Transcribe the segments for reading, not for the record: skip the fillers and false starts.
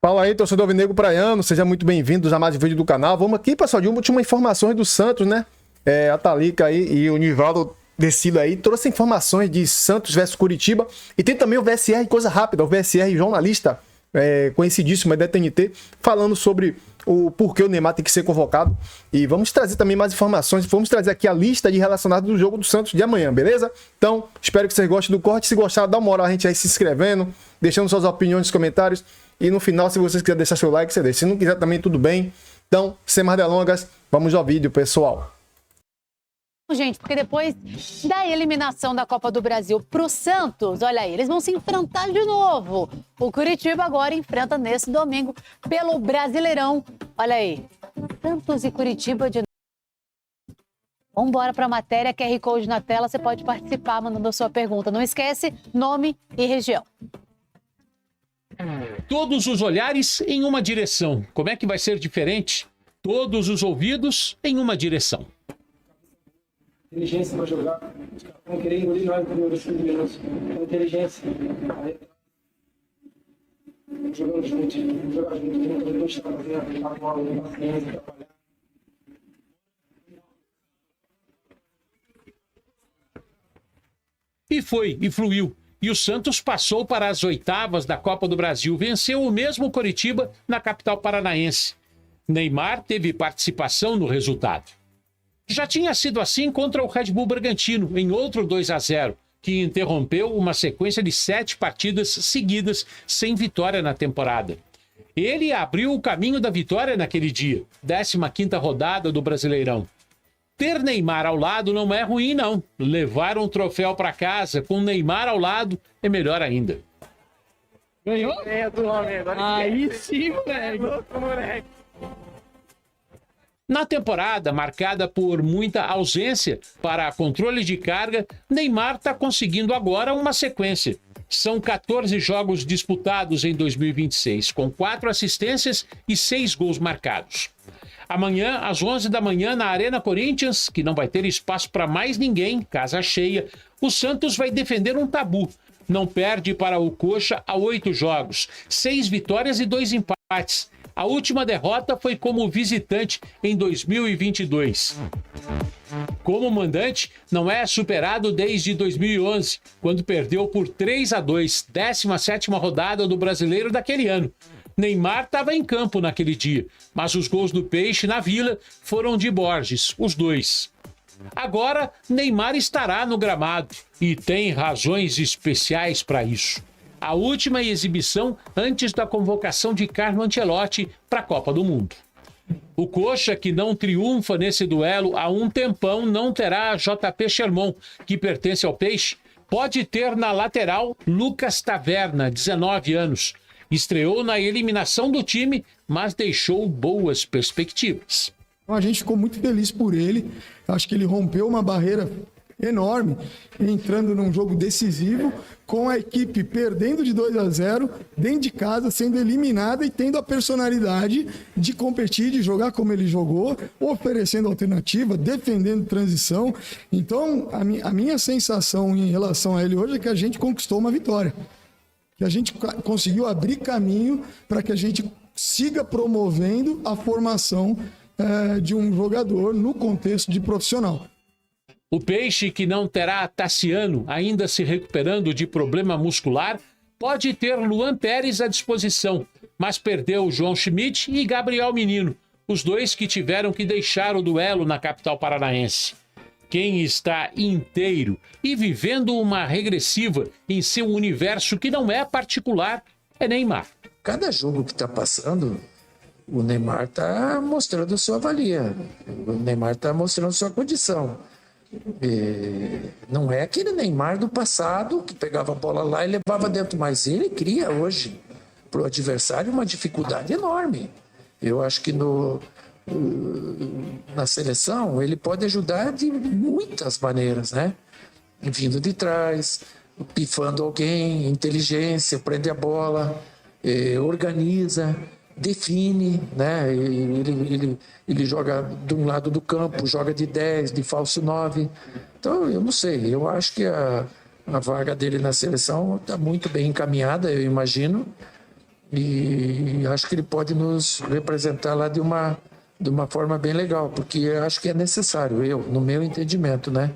Fala aí, torcedor alvinegro praiano, seja muito bem-vindos a mais um vídeo do canal. Vamos aqui, pessoal, de última informações do Santos, né? A Thalita aí e o Nivaldo Descilo aí trouxe informações de Santos versus Curitiba e tem também o VSR, coisa rápida, o VSR jornalista conhecidíssimo da TNT, falando sobre o porquê o Neymar tem que ser convocado. E vamos trazer também mais informações, vamos trazer aqui a lista de relacionados do jogo do Santos de amanhã, beleza? Então, espero que vocês gostem do corte. Se gostar, dá uma moral a gente aí se inscrevendo, deixando suas opiniões nos comentários. E no final, se vocês quiserem deixar seu like, você deixa. Se não quiser também, tudo bem. Então, sem mais delongas, vamos ao vídeo, pessoal. Gente, porque depois da eliminação da Copa do Brasil pro Santos, olha aí, eles vão se enfrentar de novo. O Curitiba agora enfrenta nesse domingo pelo Brasileirão. Olha aí, Santos e Curitiba de novo. Vamos embora para a matéria, QR Code na tela, você pode participar mandando a sua pergunta. Não esquece, nome e região. Todos os olhares em uma direção. Como é que vai ser diferente? Todos os ouvidos em uma direção. Inteligência para jogar. Os caras vão querer engolir nós no primeiro 5 minutos. Inteligência. Jogando junto. Vamos jogar junto. Tem que deixar fazer a bola, paciência, trabalhar. E fluiu. E o Santos passou para as oitavas da Copa do Brasil. Venceu o mesmo Curitiba na capital paranaense. Neymar teve participação no resultado. Já tinha sido assim contra o Red Bull Bragantino, em outro 2-0, que interrompeu uma sequência de 7 partidas seguidas sem vitória na temporada. Ele abriu o caminho da vitória naquele dia, 15ª rodada do Brasileirão. Ter Neymar ao lado não é ruim, não. Levar um troféu para casa com Neymar ao lado é melhor ainda. Ganhou? É do homem agora. Aí sim, moleque. Na temporada, marcada por muita ausência para controle de carga, Neymar está conseguindo agora uma sequência. São 14 jogos disputados em 2026, com 4 assistências e 6 gols marcados. Amanhã, às 11 da manhã, na Arena Corinthians, que não vai ter espaço para mais ninguém, casa cheia, o Santos vai defender um tabu. Não perde para o Coxa há 8 jogos, 6 vitórias e 2 empates. A última derrota foi como visitante em 2022. Como mandante, não é superado desde 2011, quando perdeu por 3-2, 17ª rodada do Brasileiro daquele ano. Neymar estava em campo naquele dia, mas os gols do Peixe na Vila foram de Borges, os 2. Agora, Neymar estará no gramado e tem razões especiais para isso. A última exibição antes da convocação de Carlo Ancelotti para a Copa do Mundo. O Coxa, que não triunfa nesse duelo há um tempão, não terá JP Sherman, que pertence ao Peixe. Pode ter na lateral Lucas Taverna, 19 anos. Estreou na eliminação do time, mas deixou boas perspectivas. A gente ficou muito feliz por ele. Acho que ele rompeu uma barreira enorme, entrando num jogo decisivo, com a equipe perdendo de 2-0, dentro de casa, sendo eliminada e tendo a personalidade de competir, de jogar como ele jogou, oferecendo alternativa, defendendo transição. Então, a minha sensação em relação a ele hoje é que a gente conquistou uma vitória. Que a gente conseguiu abrir caminho para que a gente siga promovendo a formação de um jogador no contexto de profissional. O Peixe, que não terá Tassiano ainda se recuperando de problema muscular, pode ter Luan Pérez à disposição, mas perdeu João Schmidt e Gabriel Menino, os 2 que tiveram que deixar o duelo na capital paranaense. Quem está inteiro e vivendo uma regressiva em seu universo que não é particular é Neymar. Cada jogo que está passando, o Neymar está mostrando sua valia, o Neymar está mostrando sua condição. Não é aquele Neymar do passado que pegava a bola lá e levava dentro, mas ele cria hoje para o adversário uma dificuldade enorme. Eu acho que na seleção ele pode ajudar de muitas maneiras, né? Vindo de trás, pifando alguém, inteligência, prende a bola, organiza, define, né? Ele joga de um lado do campo, joga de 10, de falso 9. Então, eu não sei, eu acho que a vaga dele na seleção está muito bem encaminhada, eu imagino. E acho que ele pode nos representar lá de uma forma bem legal, porque eu acho que é necessário, no meu entendimento, né?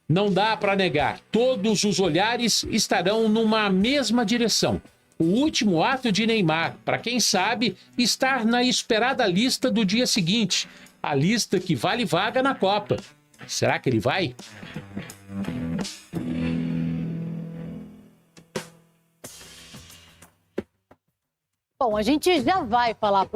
Não dá para negar, todos os olhares estarão numa mesma direção. O último ato de Neymar, para quem sabe, estar na esperada lista do dia seguinte, a lista que vale vaga na Copa. Será que ele vai? Bom, a gente já vai falar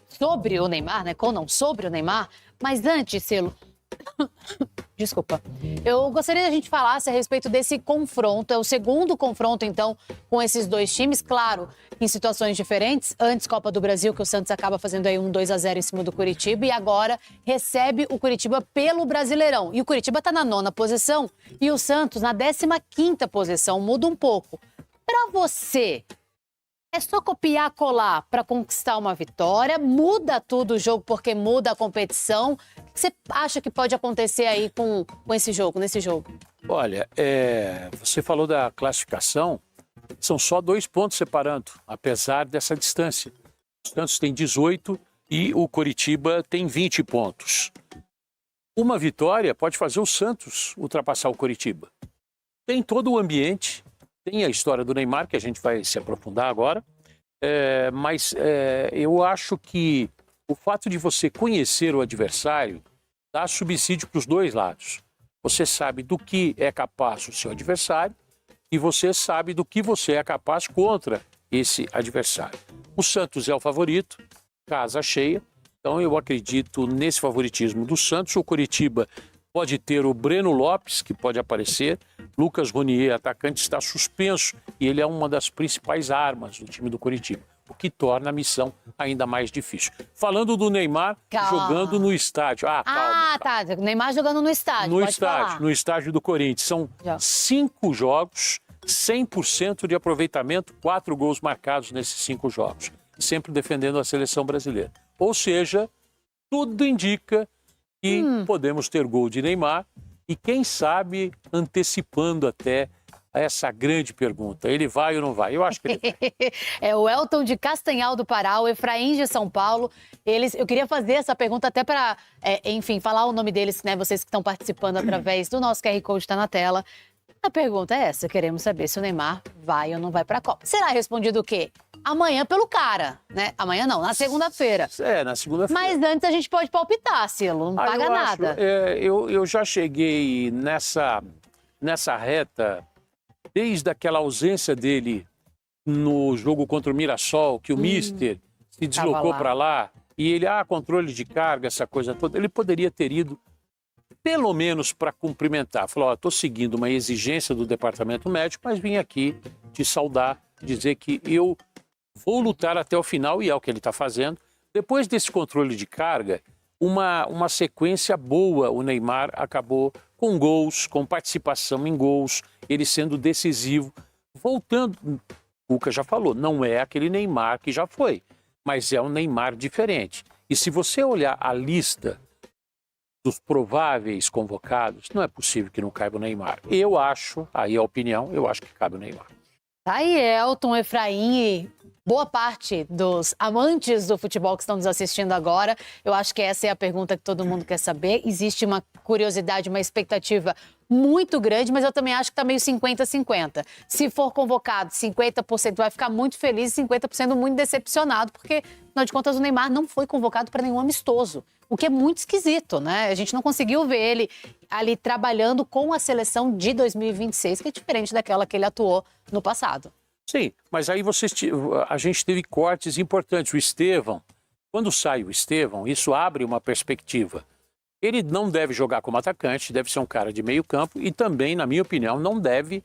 sobre o Neymar, né? Sobre o Neymar, mas antes, Celo, desculpa, eu gostaria que a gente falasse a respeito desse confronto. É o segundo confronto, então, com esses dois times, claro, em situações diferentes. Antes, Copa do Brasil, que o Santos acaba fazendo aí um 2-0 em cima do Curitiba, e agora recebe o Curitiba pelo Brasileirão. E o Curitiba está na 9ª posição e o Santos na 15ª posição. Muda um pouco. Para você, é só copiar, colar para conquistar uma vitória? Muda tudo o jogo porque muda a competição? O que você acha que pode acontecer aí com esse jogo, nesse jogo? Olha, você falou da classificação, são só 2 pontos separando, apesar dessa distância. O Santos tem 18 e o Coritiba tem 20 pontos. Uma vitória pode fazer o Santos ultrapassar o Coritiba. Tem todo o ambiente, tem a história do Neymar, que a gente vai se aprofundar agora, mas eu acho que o fato de você conhecer o adversário dá subsídio para os dois lados. Você sabe do que é capaz o seu adversário e você sabe do que você é capaz contra esse adversário. O Santos é o favorito, casa cheia, então eu acredito nesse favoritismo do Santos. O Coritiba pode ter o Breno Lopes, que pode aparecer. Lucas Ronier, atacante, está suspenso e ele é uma das principais armas do time do Coritiba, o que torna a missão ainda mais difícil. Falando do Neymar jogando no estádio. Calma. Tá. Neymar jogando no estádio. No estádio do Corinthians. São 5 jogos, 100% de aproveitamento, 4 gols marcados nesses 5 jogos. Sempre defendendo a seleção brasileira. Ou seja, tudo indica que podemos ter gol de Neymar e, quem sabe, antecipando até essa grande pergunta. Ele vai ou não vai? Eu acho que ele vai. É o Elton de Castanhal do Pará, o Efraim de São Paulo. Eu queria fazer essa pergunta até para, enfim, falar o nome deles, né? Vocês que estão participando através do nosso QR Code, está na tela. A pergunta é essa, queremos saber se o Neymar vai ou não vai para a Copa. Será respondido o quê? Amanhã pelo cara, né? Amanhã não, na segunda-feira. Na segunda-feira. Mas antes a gente pode palpitar, Celo, não paga nada. Eu já cheguei nessa reta, desde aquela ausência dele no jogo contra o Mirassol, que o Mister se deslocou para lá, e ele, controle de carga, essa coisa toda, ele poderia ter ido pelo menos para cumprimentar. Falou, estou seguindo uma exigência do departamento médico, mas vim aqui te saudar, dizer que eu vou lutar até o final, e é o que ele está fazendo. Depois desse controle de carga, uma sequência boa, o Neymar acabou com gols, com participação em gols, ele sendo decisivo. Voltando, o Cuca já falou, não é aquele Neymar que já foi, mas é um Neymar diferente. E se você olhar a lista dos prováveis convocados, não é possível que não caiba o Neymar. Eu acho, aí a opinião, eu acho que cabe o Neymar. Tá aí, Elton, Efraim e boa parte dos amantes do futebol que estão nos assistindo agora. Eu acho que essa é a pergunta que todo mundo quer saber. Existe uma curiosidade, uma expectativa muito grande, mas eu também acho que tá meio 50-50. Se for convocado, 50% vai ficar muito feliz e 50% muito decepcionado, porque, afinal de contas, o Neymar não foi convocado para nenhum amistoso, o que é muito esquisito, né? A gente não conseguiu ver ele ali trabalhando com a seleção de 2026, que é diferente daquela que ele atuou no passado. Sim, mas aí a gente teve cortes importantes. O Estevão, quando sai o Estevão, isso abre uma perspectiva. Ele não deve jogar como atacante, deve ser um cara de meio campo e também, na minha opinião, não deve,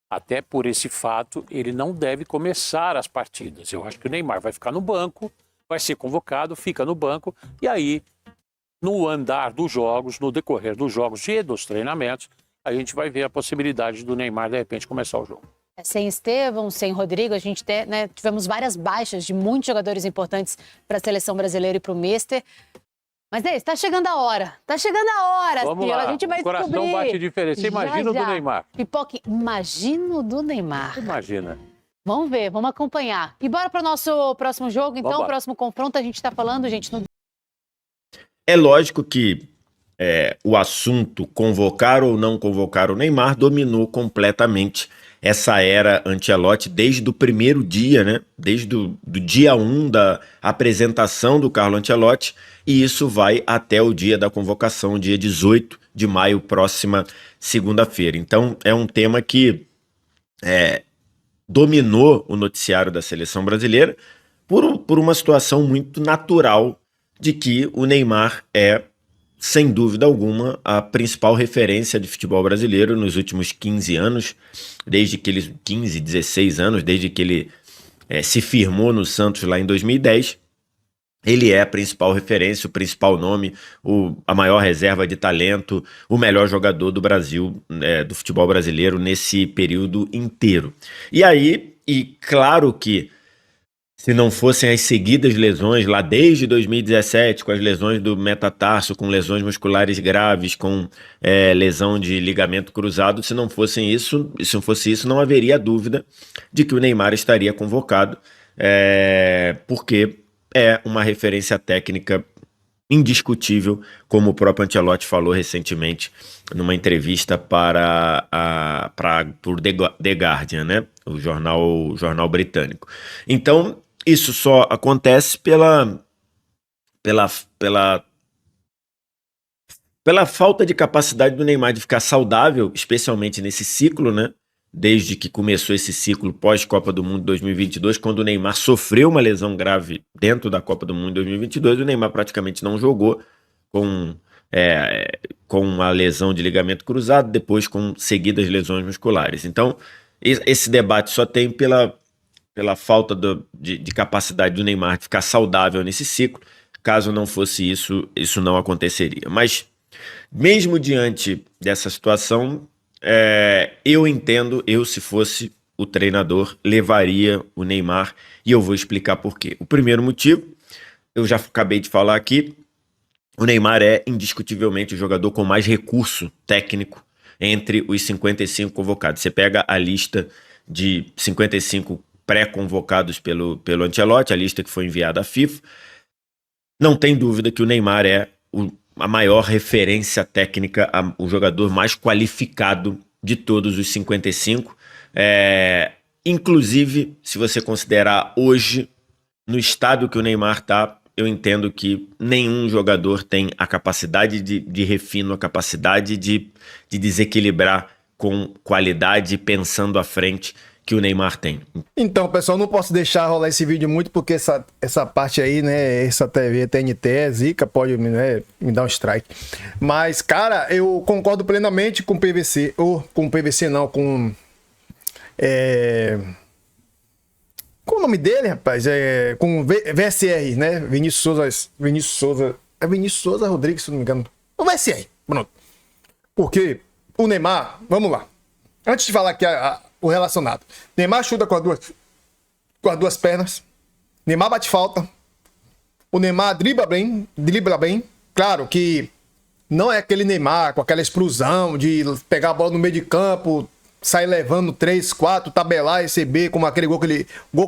até por esse fato, ele não deve começar as partidas. Eu acho que o Neymar vai ficar no banco, vai ser convocado, fica no banco e aí, no andar dos jogos, no decorrer dos jogos e dos treinamentos, a gente vai ver a possibilidade do Neymar, de repente, começar o jogo. Sem Estevão, sem Rodrigo, a gente tivemos várias baixas de muitos jogadores importantes para a seleção brasileira e para o Mister. Mas é isso, tá chegando a hora. Tá chegando a hora, Vamos Cila. lá. A gente vai o coração descobrir. bate diferente. Você imagina o do Neymar. Pipoque, imagina o do Neymar. Imagina. Vamos ver, vamos acompanhar. E bora para o nosso próximo jogo, então, Vambora. o próximo confronto. A gente está falando, gente, no... É lógico que o assunto convocar ou não convocar o Neymar dominou completamente essa era Ancelotti desde o primeiro dia, né? Desde do dia 1 da apresentação do Carlo Ancelotti, e isso vai até o dia da convocação, dia 18 de maio, próxima segunda-feira. Então é um tema que dominou o noticiário da seleção brasileira por uma situação muito natural de que o Neymar é, sem dúvida alguma, a principal referência de futebol brasileiro nos últimos 15 anos, desde que ele, 15, 16 anos, desde que ele se firmou no Santos lá em 2010, ele é a principal referência, o principal nome, a maior reserva de talento, o melhor jogador do Brasil, do futebol brasileiro nesse período inteiro. E aí, claro que se não fossem as seguidas lesões lá desde 2017, com as lesões do metatarso, com lesões musculares graves, com lesão de ligamento cruzado, se não fosse isso, não haveria dúvida de que o Neymar estaria convocado, porque é uma referência técnica indiscutível, como o próprio Ancelotti falou recentemente numa entrevista por The Guardian, né? O jornal britânico. Então, isso só acontece pela falta de capacidade do Neymar de ficar saudável, especialmente nesse ciclo, né? Desde que começou esse ciclo pós-Copa do Mundo 2022, quando o Neymar sofreu uma lesão grave dentro da Copa do Mundo 2022, o Neymar praticamente não jogou com a lesão de ligamento cruzado, depois com seguidas lesões musculares. Então, esse debate só tem pela falta de capacidade do Neymar de ficar saudável nesse ciclo. Caso não fosse isso, isso não aconteceria. Mas, mesmo diante dessa situação, eu entendo, se fosse o treinador, levaria o Neymar, e eu vou explicar por quê. O primeiro motivo, eu já acabei de falar aqui, o Neymar é indiscutivelmente o jogador com mais recurso técnico entre os 55 convocados. Você pega a lista de 55 pré-convocados pelo Ancelotti, a lista que foi enviada à FIFA, não tem dúvida que o Neymar é a maior referência técnica, o jogador mais qualificado de todos os 55. Inclusive, se você considerar hoje, no estado que o Neymar está, eu entendo que nenhum jogador tem a capacidade de refino, a capacidade de desequilibrar com qualidade, pensando à frente, que o Neymar tem. Então, pessoal, não posso deixar rolar esse vídeo muito, porque essa parte aí, né, essa TV TNT, zica, pode, né, me dar um strike. Mas, cara, eu concordo plenamente com o PVC, ou com o PVC não, com o nome dele, rapaz? Com VSR, né? Vinícius Souza Rodrigues, se não me engano. O VSR, pronto. Porque o Neymar, vamos lá. Antes de falar aqui o relacionado. Neymar chuta com as duas pernas. Neymar bate falta. O Neymar dribla bem. Claro que não é aquele Neymar com aquela explosão de pegar a bola no meio de campo, sair levando 3, 4, tabelar, receber, como aquele gol que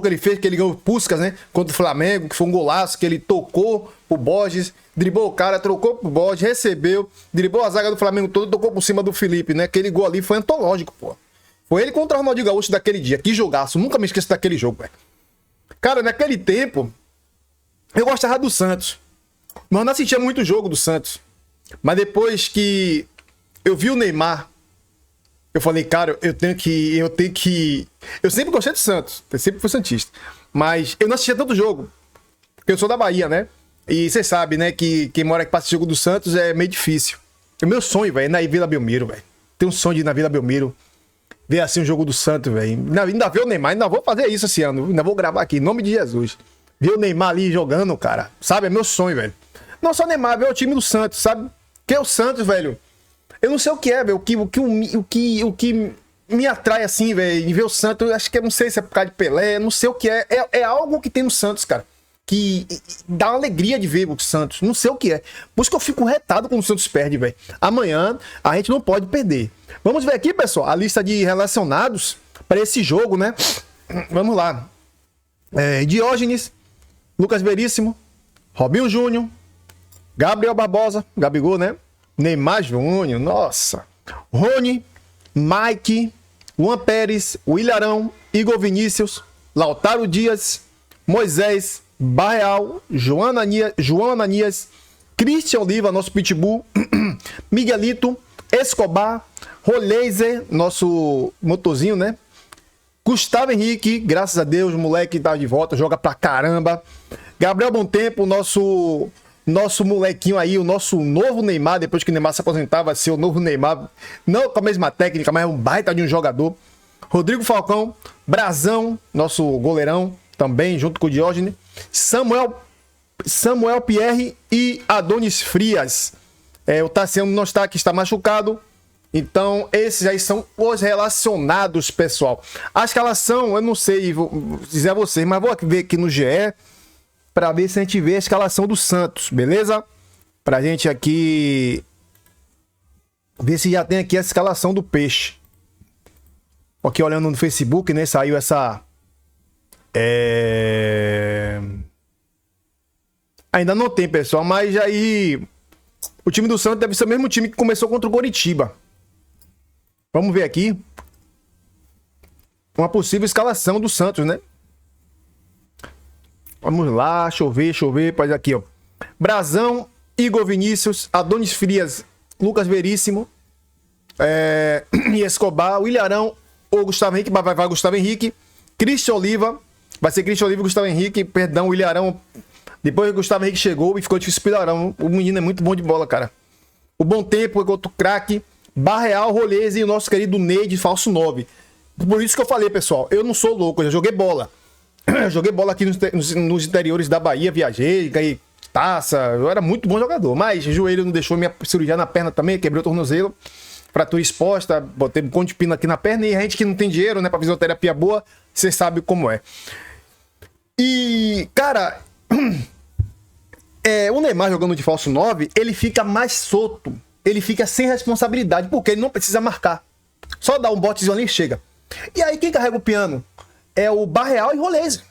ele fez, que ele ganhou Puskás, né? Contra o Flamengo, que foi um golaço, que ele tocou o Borges, driblou o cara, trocou pro Borges, recebeu, driblou a zaga do Flamengo todo, tocou por cima do Felipe, né? Aquele gol ali foi antológico, pô. Foi ele contra o Ronaldinho Gaúcho daquele dia. Que jogaço, nunca me esqueço daquele jogo, velho. Cara, naquele tempo, eu gostava do Santos, mas eu não assistia muito o jogo do Santos. Mas depois que eu vi o Neymar, eu falei, cara, eu tenho que... Eu sempre gostei do Santos, eu sempre fui santista. Mas eu não assistia tanto jogo, porque eu sou da Bahia, né? E você sabe, né, que quem mora aqui passa o jogo do Santos é meio difícil. O meu sonho, velho, é na Vila Belmiro, velho. Tenho um sonho de ir na Vila Belmiro, ver assim o jogo do Santos, velho. Ainda ver o Neymar, ainda vou fazer isso esse ano. Ainda vou gravar aqui, em nome de Jesus. Ver o Neymar ali jogando, cara. Sabe, é meu sonho, velho. Não só o Neymar, ver o time do Santos, sabe? Que é o Santos, velho. Eu não sei o que é, velho. O que me atrai assim, velho, em ver o Santos, eu acho que eu não sei se é por causa de Pelé, não sei o que é. É algo que tem no Santos, cara. Que dá uma alegria de ver o Santos. Não sei o que é. Por isso que eu fico retado quando o Santos perde, velho. Amanhã a gente não pode perder. Vamos ver aqui, pessoal, a lista de relacionados para esse jogo, né? vamos lá. Diógenes, Lucas Veríssimo, Robinho Júnior, Gabriel Barbosa, Gabigol, né? Neymar Júnior, nossa. Rony, Mike, Juan Pérez, Willarão, Igor Vinícius, Lautaro Dias, Moisés, Barreal, João Ananias, Christian Oliva, nosso pitbull, Miguelito, Escobar, Roleiser, nosso motorzinho, né? Gustavo Henrique, graças a Deus, o moleque tá de volta, joga pra caramba. Gabriel Bontempo, nosso molequinho aí, o nosso novo Neymar, depois que o Neymar se aposentar, vai ser o novo Neymar, não com a mesma técnica, mas é um baita de um jogador. Rodrigo Falcão, Brazão, nosso goleirão, também, junto com o Diógenes. Samuel Pierre e Adonis Frias. O Tassiano não está aqui, está machucado. Então, esses aí são os relacionados, pessoal. A escalação, eu não sei vou dizer a vocês, mas vou ver aqui no GE para ver se a gente vê a escalação do Santos, beleza? Pra gente aqui ver se já tem aqui a escalação do Peixe. Aqui olhando no Facebook, né, saiu essa... Ainda não tem, pessoal, mas aí o time do Santos deve ser o mesmo time que começou contra o Coritiba. Vamos ver aqui uma possível escalação do Santos, né? Vamos lá, deixa eu ver, pode aqui, ó. Brazão, Igor Vinícius, Adonis Frias, Lucas Veríssimo, e Escobar, Willarão, ou Gustavo Henrique, vai Gustavo Henrique, Christian Oliva, vai ser Christian Oliva e Gustavo Henrique, perdão, o Willarão, depois o Gustavo Henrique chegou e ficou difícil pro Willarão, o menino é muito bom de bola, cara. O Bontempo, outro craque, Barreal, Rolese e o nosso querido Ney de falso 9. Por isso que eu falei, pessoal, eu não sou louco, eu já joguei bola. Eu joguei bola aqui nos interiores da Bahia, viajei, ganhei taça, eu era muito bom jogador, mas o joelho não deixou, minha cirurgia na perna também, quebrei o tornozelo, fratura exposta, botei um conto de pino aqui na perna e a gente que não tem dinheiro, né, pra fisioterapia boa, você sabe como é. E, cara, o Neymar jogando de falso 9, ele fica mais solto, ele fica sem responsabilidade, porque ele não precisa marcar. Só dá um botezinho ali e chega. E aí quem carrega o piano? É o Barreal e Rolese.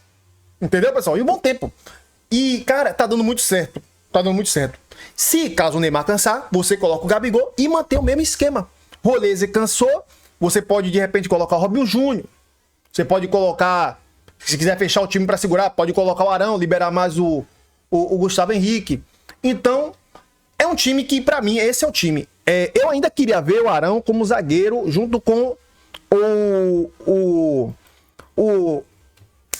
Entendeu, pessoal? E o Bontempo. E, cara, tá dando muito certo. Tá dando muito certo. Se caso o Neymar cansar, você coloca o Gabigol e mantém o mesmo esquema. Rolese cansou, você pode de repente colocar o Robinho Júnior. Você pode colocar, se quiser fechar o time pra segurar, pode colocar o Arão, liberar mais o Gustavo Henrique. Então, é um time que, pra mim, esse é o time. Eu ainda queria ver o Arão como zagueiro junto com o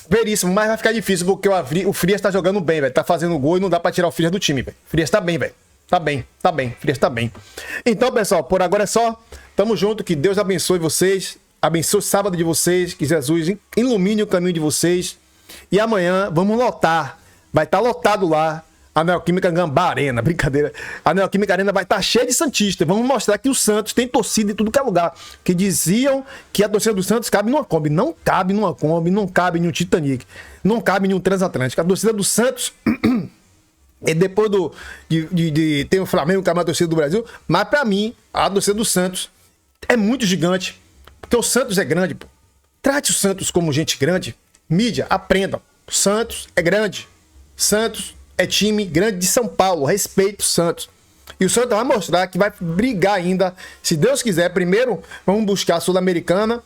Veríssimo, mas vai ficar difícil porque o Frias tá jogando bem, velho. Tá fazendo gol e não dá pra tirar o Frias do time, velho. Frias tá bem, velho. Tá bem. Frias tá bem. Então, pessoal, por agora é só. Tamo junto, que Deus abençoe vocês. Abençoe o sábado de vocês. Que Jesus ilumine o caminho de vocês. E amanhã vamos lotar. Vai estar lotado lá. A Neoquímica Gambá Arena, brincadeira. A Neoquímica Arena vai estar cheia de santistas. Vamos mostrar que o Santos tem torcida em tudo que é lugar. Que diziam que a torcida do Santos cabe numa Kombi. Não cabe numa Kombi, não cabe em um Titanic, não cabe em um Transatlântico. A torcida do Santos, depois de ter o Flamengo, que é a maior torcida do Brasil, mas pra mim, a torcida do Santos é muito gigante. Porque o Santos é grande, pô. Trate o Santos como gente grande. Mídia, aprendam. O Santos é grande. Santos é time grande de São Paulo, respeito o Santos. E o Santos vai mostrar que vai brigar ainda, se Deus quiser. Primeiro, vamos buscar a Sul-Americana.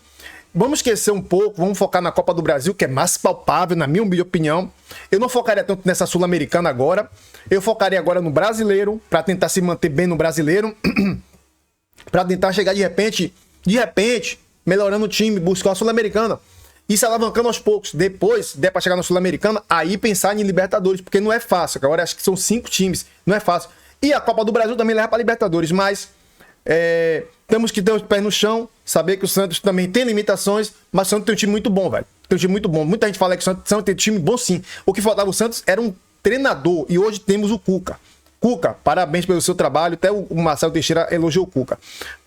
Vamos esquecer um pouco, vamos focar na Copa do Brasil, que é mais palpável, na minha humilde opinião. Eu não focaria tanto nessa Sul-Americana agora. Eu focaria agora no Brasileiro, para tentar se manter bem no Brasileiro. Para tentar chegar de repente, melhorando o time, buscar a Sul-Americana. E se alavancando aos poucos. Depois, der pra chegar na Sul-Americana, aí pensar em Libertadores, porque não é fácil. Agora acho que são 5 times, não é fácil. E a Copa do Brasil também leva pra Libertadores, mas temos que ter os pés no chão, saber que o Santos também tem limitações, mas o Santos tem um time muito bom, velho. Tem um time muito bom. Muita gente fala que o Santos tem um time bom, sim. O que faltava o Santos era um treinador, e hoje temos o Cuca. Cuca, parabéns pelo seu trabalho. Até o Marcelo Teixeira elogiou o Cuca.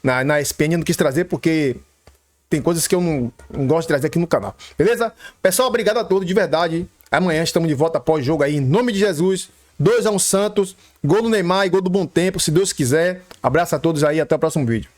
Na ESPN eu não quis trazer porque tem coisas que eu não gosto de trazer aqui no canal. Beleza? Pessoal, obrigado a todos, de verdade. Amanhã estamos de volta após jogo aí, em nome de Jesus. 2-1 Santos, gol do Neymar e gol do Bontempo, se Deus quiser. Abraço a todos aí, até o próximo vídeo.